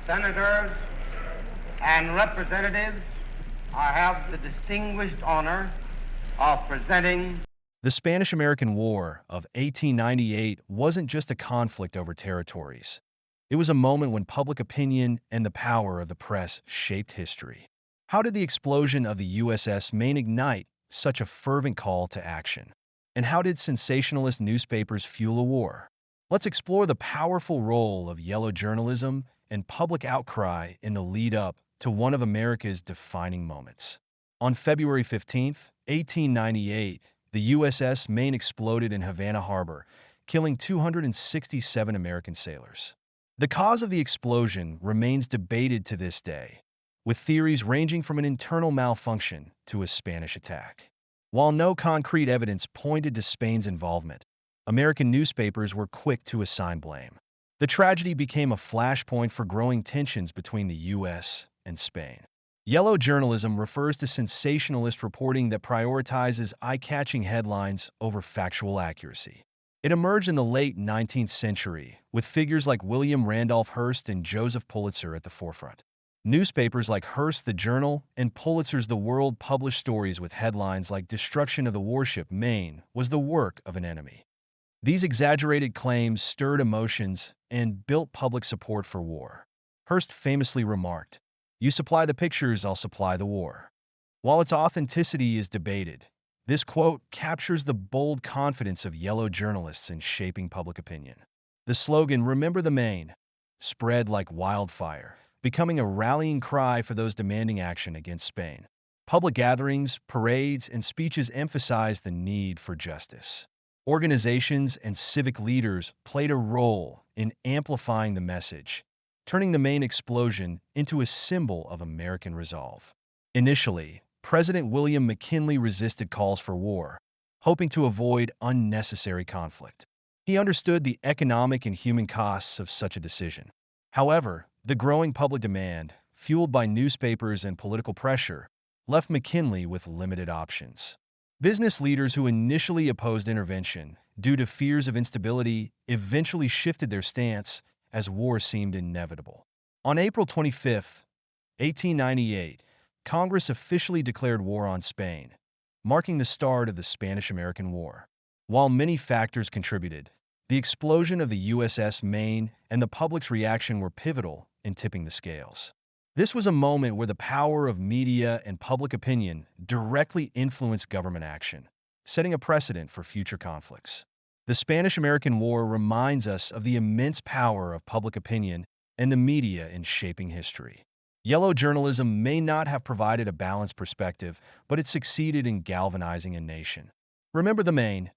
senators, and representatives, I have the distinguished honor of presenting. The Spanish-American War of 1898 wasn't just a conflict over territories. It was a moment when public opinion and the power of the press shaped history. How did the explosion of the USS Maine ignite such a fervent call to action? And how did sensationalist newspapers fuel a war? Let's explore the powerful role of yellow journalism and public outcry in the lead-up to one of America's defining moments. On February 15, 1898, the USS Maine exploded in Havana Harbor, killing 267 American sailors. The cause of the explosion remains debated to this day, with theories ranging from an internal malfunction to a Spanish attack. While no concrete evidence pointed to Spain's involvement, American newspapers were quick to assign blame. The tragedy became a flashpoint for growing tensions between the U.S. and Spain. Yellow journalism refers to sensationalist reporting that prioritizes eye-catching headlines over factual accuracy. It emerged in the late 19th century, with figures like William Randolph Hearst and Joseph Pulitzer at the forefront. Newspapers like Hearst the Journal and Pulitzer's The World published stories with headlines like "Destruction of the Warship Maine was the work of an enemy." These exaggerated claims stirred emotions and built public support for war. Hearst famously remarked, "You supply the pictures, I'll supply the war." While its authenticity is debated, this quote captures the bold confidence of yellow journalists in shaping public opinion. The slogan, "Remember the Maine," spread like wildfire, becoming a rallying cry for those demanding action against Spain. Public gatherings, parades, and speeches emphasized the need for justice. Organizations and civic leaders played a role in amplifying the message, turning the Maine explosion into a symbol of American resolve. Initially, President William McKinley resisted calls for war, hoping to avoid unnecessary conflict. He understood the economic and human costs of such a decision. However, the growing public demand, fueled by newspapers and political pressure, left McKinley with limited options. Business leaders who initially opposed intervention due to fears of instability eventually shifted their stance as war seemed inevitable. On April 25, 1898, Congress officially declared war on Spain, marking the start of the Spanish-American War. While many factors contributed, the explosion of the USS Maine and the public's reaction were pivotal in tipping the scales. This was a moment where the power of media and public opinion directly influenced government action, setting a precedent for future conflicts. The Spanish-American War reminds us of the immense power of public opinion and the media in shaping history. Yellow journalism may not have provided a balanced perspective, but it succeeded in galvanizing a nation. "Remember the Maine"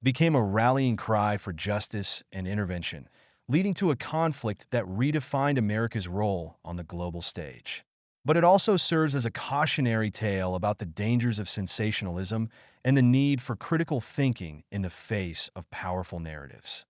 became a rallying cry for justice and intervention, leading to a conflict that redefined America's role on the global stage. But it also serves as a cautionary tale about the dangers of sensationalism and the need for critical thinking in the face of powerful narratives.